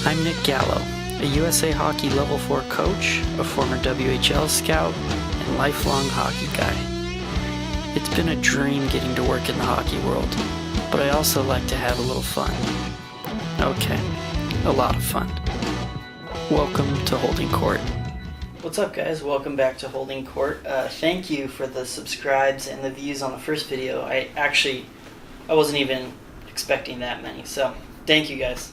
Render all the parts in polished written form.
I'm Nick Gallo, a USA Hockey Level 4 coach, a former WHL scout, and lifelong hockey guy. It's been a dream getting to work in the hockey world, but I also like to have a little fun. Okay, a lot of fun. Welcome to Holding Court. What's up, guys? Welcome back to Holding Court. Thank you for the subscribes and the views on the first video. I wasn't even expecting that many, so thank you guys.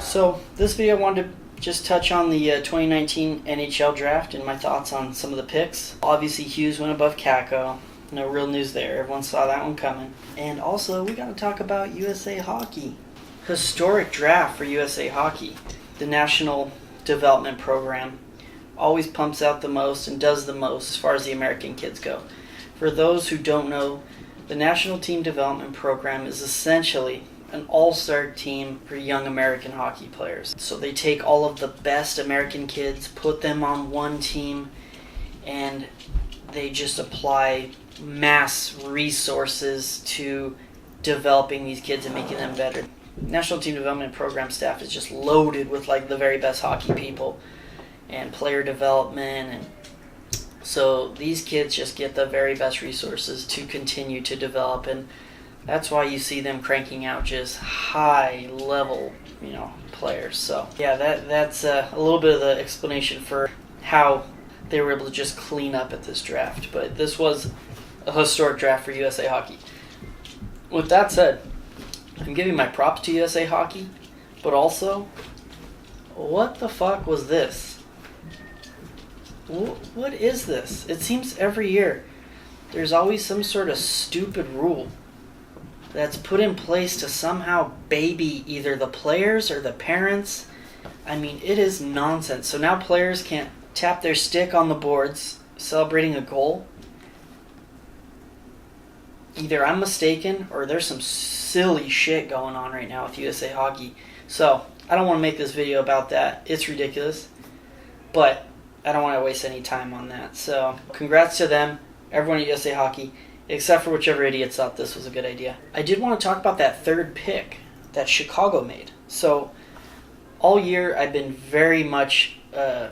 So this video I wanted to just touch on the 2019 NHL Draft and my thoughts on some of the picks. Obviously Hughes went above Kakko. No real news there. Everyone saw that one coming. And also we got to talk about USA Hockey. Historic draft for USA Hockey. The National Development Program always pumps out the most and does the most as far as the American kids go. For those who don't know, the National Team Development Program is essentially an all-star team for young American hockey players. So they take all of the best American kids, put them on one team, and they just apply mass resources to developing these kids and making them better. National Team Development Program staff is just loaded with like the very best hockey people and player development, and so these kids just get the very best resources to continue to develop, and that's why you see them cranking out just high level, players. So yeah, that's a little bit of the explanation for how they were able to just clean up at this draft. But this was a historic draft for USA Hockey. With that said, I'm giving my props to USA Hockey, but also, what the fuck was this? What is this? It seems every year there's always some sort of stupid rule that's put in place to somehow baby either the players or the parents. I mean, it is nonsense. So now players can't tap their stick on the boards celebrating a goal. Either I'm mistaken or there's some silly shit going on right now with USA Hockey. So I don't want to make this video about that. It's ridiculous. But I don't want to waste any time on that. So congrats to them, everyone at USA Hockey, except for whichever idiots thought this was a good idea. I did want to talk about that third pick that Chicago made. So all year I've been very much a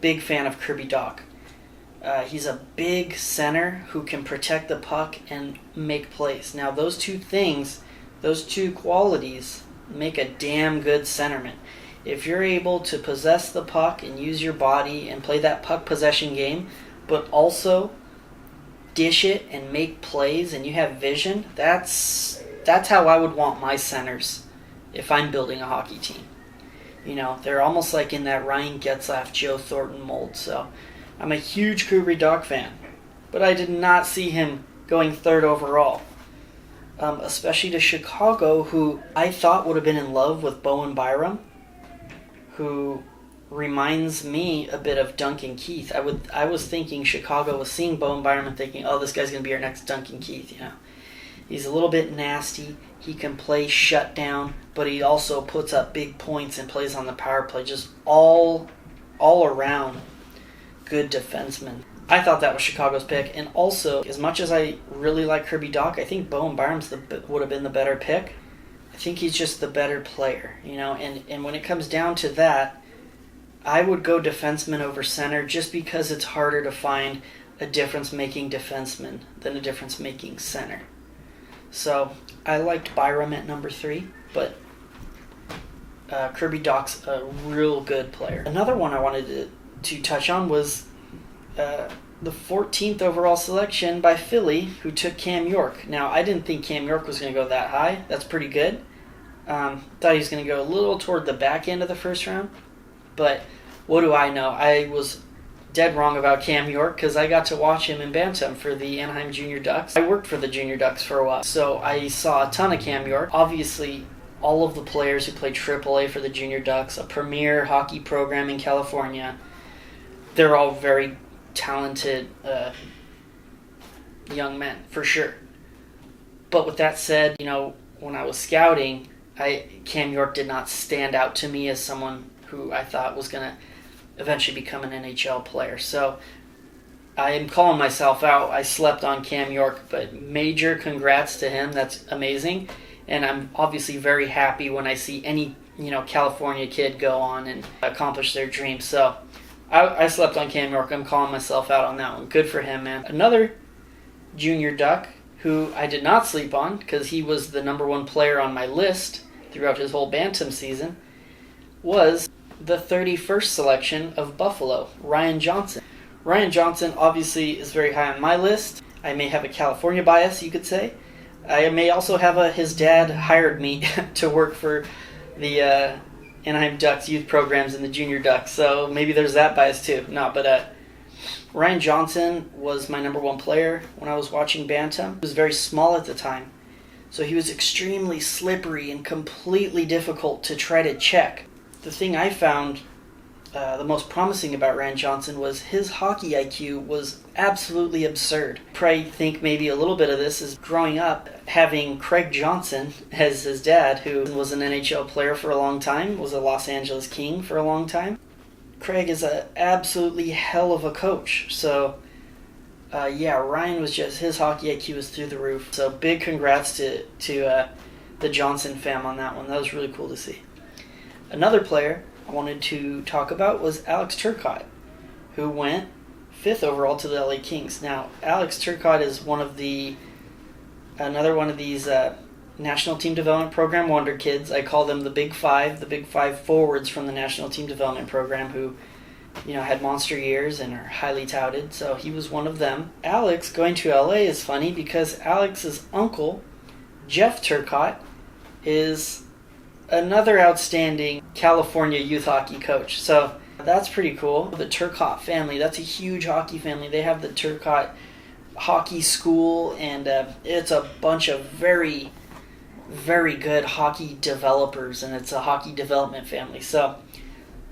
big fan of Kirby Doc. He's a big center who can protect the puck and make plays. Now those two qualities make a damn good centerman. If you're able to possess the puck and use your body and play that puck possession game, but also dish it and make plays and you have vision, that's how I would want my centers if I'm building a hockey team. They're almost like in that Ryan Getzlaf, Joe Thornton mold. So I'm a huge Kirby Doc fan, but I did not see him going third overall, especially to Chicago, who I thought would have been in love with Boehm Barnes, who reminds me a bit of Duncan Keith. I was thinking Chicago was seeing Boehm Barnes and thinking, oh, this guy's going to be our next Duncan Keith. He's a little bit nasty. He can play shutdown, but he also puts up big points and plays on the power play. Just all around good defenseman. I thought that was Chicago's pick. And also, as much as I really like Kirby Doc, I think Boehm Barnes would have been the better pick. I think he's just the better player, and when it comes down to that, I would go defenseman over center just because it's harder to find a difference-making defenseman than a difference-making center. So I liked Byram at number 3, but Kirby Doc's a real good player. Another one I wanted to touch on was the 14th overall selection by Philly, who took Cam York. Now, I didn't think Cam York was going to go that high. That's pretty good. Thought he was going to go a little toward the back end of the first round. But what do I know? I was dead wrong about Cam York because I got to watch him in Bantam for the Anaheim Junior Ducks. I worked for the Junior Ducks for a while, so I saw a ton of Cam York. Obviously, all of the players who played AAA for the Junior Ducks, a premier hockey program in California, they're all very talented young men, for sure. But with that said, when I was scouting, Cam York did not stand out to me as someone who I thought was going to eventually become an NHL player. So I am calling myself out. I slept on Cam York, but major congrats to him. That's amazing. And I'm obviously very happy when I see any California kid go on and accomplish their dreams. So I slept on Cam York. I'm calling myself out on that one. Good for him, man. Another junior Duck who I did not sleep on because he was the number one player on my list throughout his whole Bantam season was the 31st selection of Buffalo, Ryan Johnson. Ryan Johnson obviously is very high on my list. I may have a California bias, you could say. I may also have his dad hired me to work for the Anaheim Ducks youth programs and the junior Ducks, so maybe there's that bias too. No, but Ryan Johnson was my number one player when I was watching Bantam. He was very small at the time, so he was extremely slippery and completely difficult to try to check. The thing I found the most promising about Ryan Johnson was his hockey IQ was absolutely absurd. Probably think maybe a little bit of this is growing up having Craig Johnson as his dad, who was an NHL player for a long time, was a Los Angeles King for a long time. Craig is an absolutely hell of a coach. So, Ryan was just, his hockey IQ was through the roof. So big congrats to the Johnson fam on that one. That was really cool to see. Another player I wanted to talk about was Alex Turcotte, who went 5th overall to the LA Kings. Now, Alex Turcotte is another one of these National Team Development Program wonder kids. I call them the Big Five forwards from the National Team Development Program who, had monster years and are highly touted. So he was one of them. Alex going to LA is funny because Alex's uncle, Jeff Turcotte, is another outstanding California youth hockey coach. So that's pretty cool. The Turcotte family, that's a huge hockey family. They have the Turcotte Hockey School, and it's a bunch of very, very good hockey developers, and it's a hockey development family. So,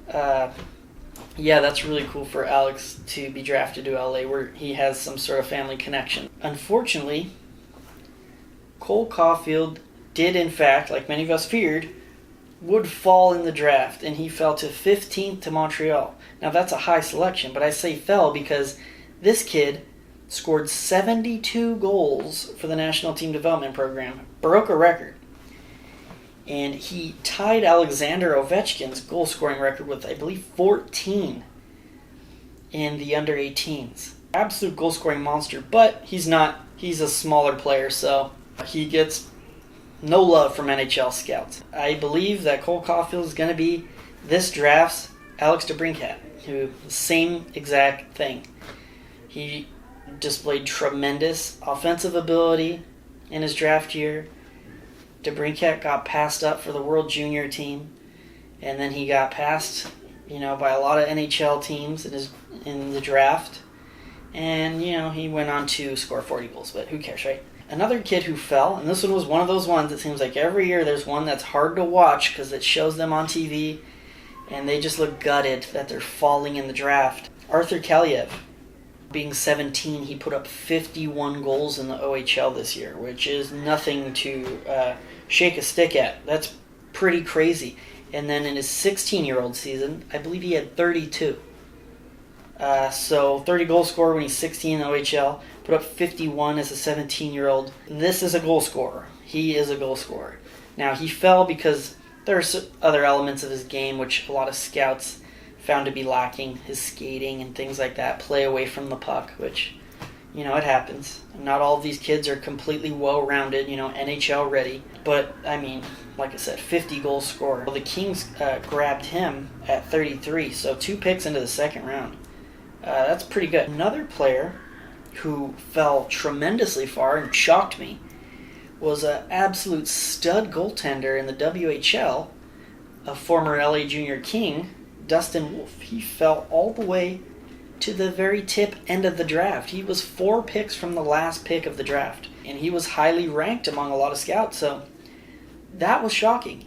that's really cool for Alex to be drafted to LA where he has some sort of family connection. Unfortunately, Cole Caulfield did, in fact, like many of us feared, would fall in the draft, and he fell to 15th to Montreal. Now, that's a high selection, but I say fell because this kid scored 72 goals for the National Team Development Program, broke a record, and he tied Alexander Ovechkin's goal-scoring record with, I believe, 14 in the under-18s. Absolute goal-scoring monster, but he's a smaller player, so he gets no love from NHL scouts. I believe that Cole Caulfield is going to be this draft's Alex DeBrincat, who, same exact thing. He displayed tremendous offensive ability in his draft year. DeBrincat got passed up for the World Junior team, and then he got passed, by a lot of NHL teams in the draft. And, he went on to score 40 goals, but who cares, right? Another kid who fell, and this one was one of those ones, it seems like every year there's one that's hard to watch because it shows them on TV and they just look gutted that they're falling in the draft. Arthur Kaliev, being 17, he put up 51 goals in the OHL this year, which is nothing to shake a stick at. That's pretty crazy. And then in his 16-year-old season, I believe he had 32. So 30 goal scorer when he's 16 in the OHL, put up 51 as a 17-year-old. This is a goal scorer. He is a goal scorer. Now, he fell because there's other elements of his game which a lot of scouts found to be lacking. His skating and things like that, play away from the puck, which, it happens. Not all of these kids are completely well-rounded, NHL ready. But, like I said, 50 goal scorer. Well, the Kings grabbed him at 33, so 2 picks into the second round. That's pretty good. Another player who fell tremendously far and shocked me was an absolute stud goaltender in the WHL, a former LA Junior King, Dustin Wolf. He fell all the way to the very tip end of the draft. He was 4 picks from the last pick of the draft, and he was highly ranked among a lot of scouts, so that was shocking.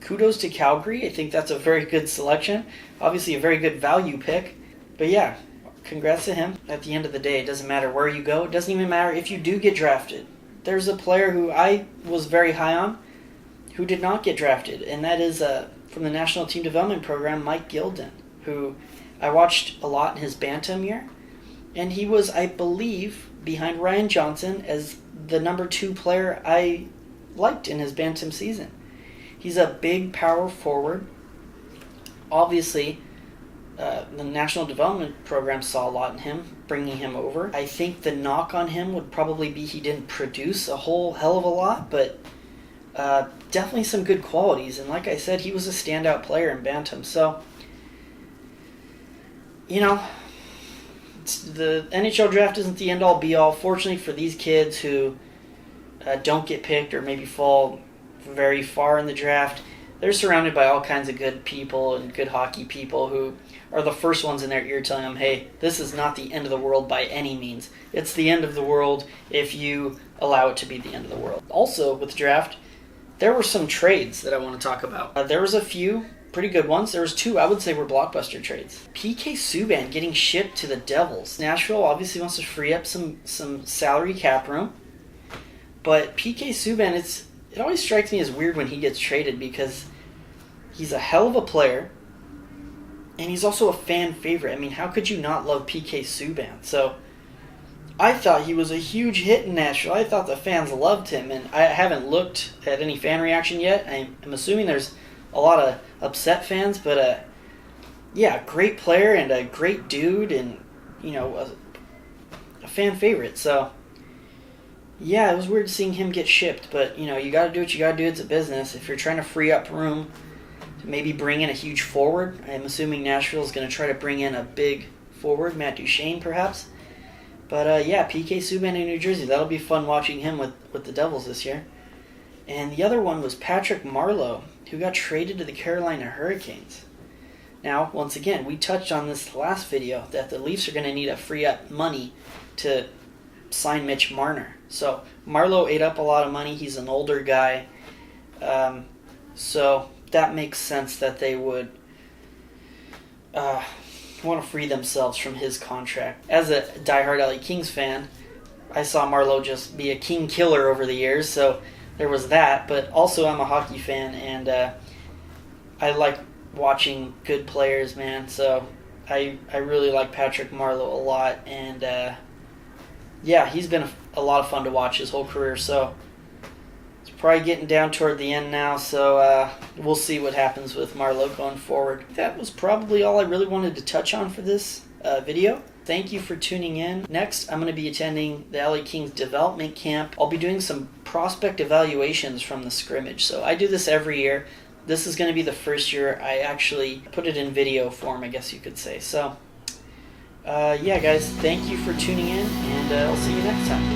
Kudos to Calgary. I think that's a very good selection. Obviously a very good value pick. But yeah, congrats to him. At the end of the day, it doesn't matter where you go. It doesn't even matter if you do get drafted. There's a player who I was very high on who did not get drafted, and that is from the National Team Development Program, Mike Gildan, who I watched a lot in his Bantam year. And he was, I believe, behind Ryan Johnson as the number 2 player I liked in his Bantam season. He's a big power forward. Obviously, the National Development Program saw a lot in him, bringing him over. I think the knock on him would probably be he didn't produce a whole hell of a lot, but definitely some good qualities. And like I said, he was a standout player in Bantam. So, you know, the NHL draft isn't the end-all be-all. Fortunately for these kids who don't get picked or maybe fall very far in the draft, they're surrounded by all kinds of good people and good hockey people who are the first ones in their ear telling them, hey, this is not the end of the world by any means. It's the end of the world if you allow it to be the end of the world. Also, with the draft, there were some trades that I want to talk about. There was a few pretty good ones. There was two I would say were blockbuster trades. PK Subban getting shipped to the Devils. Nashville obviously wants to free up some salary cap room. But PK Subban, it always strikes me as weird when he gets traded because he's a hell of a player. And he's also a fan favorite. I mean, how could you not love PK Subban? So, I thought he was a huge hit in Nashville. I thought the fans loved him. And I haven't looked at any fan reaction yet. I'm assuming there's a lot of upset fans. But, yeah, great player and a great dude. And, you know, a fan favorite. So, yeah, it was weird seeing him get shipped. But, you know, you got to do what you got to do. It's a business. If you're trying to free up room, maybe bring in a huge forward. I'm assuming Nashville is going to try to bring in a big forward, Matt Duchene perhaps. But yeah, PK Subban in New Jersey. That'll be fun watching him with the Devils this year. And the other one was Patrick Marleau, who got traded to the Carolina Hurricanes. Now, once again, we touched on this last video that the Leafs are going to need to free up money to sign Mitch Marner. So Marleau ate up a lot of money. He's an older guy. So that makes sense that they would want to free themselves from his contract. As a diehard LA Kings fan, I saw Marleau just be a king killer over the years, so there was that. But also I'm a hockey fan, and I like watching good players, man. So I really like Patrick Marleau a lot, and yeah, he's been a lot of fun to watch his whole career. So probably getting down toward the end now, so we'll see what happens with Marleau going forward. That was probably all I really wanted to touch on for this video. Thank you for tuning in. Next, I'm going to be attending the LA Kings development camp. I'll be doing some prospect evaluations from the scrimmage. So I do this every year. This is going to be the first year I actually put it in video form, I guess you could say. So, yeah, guys, thank you for tuning in, and I'll see you next time.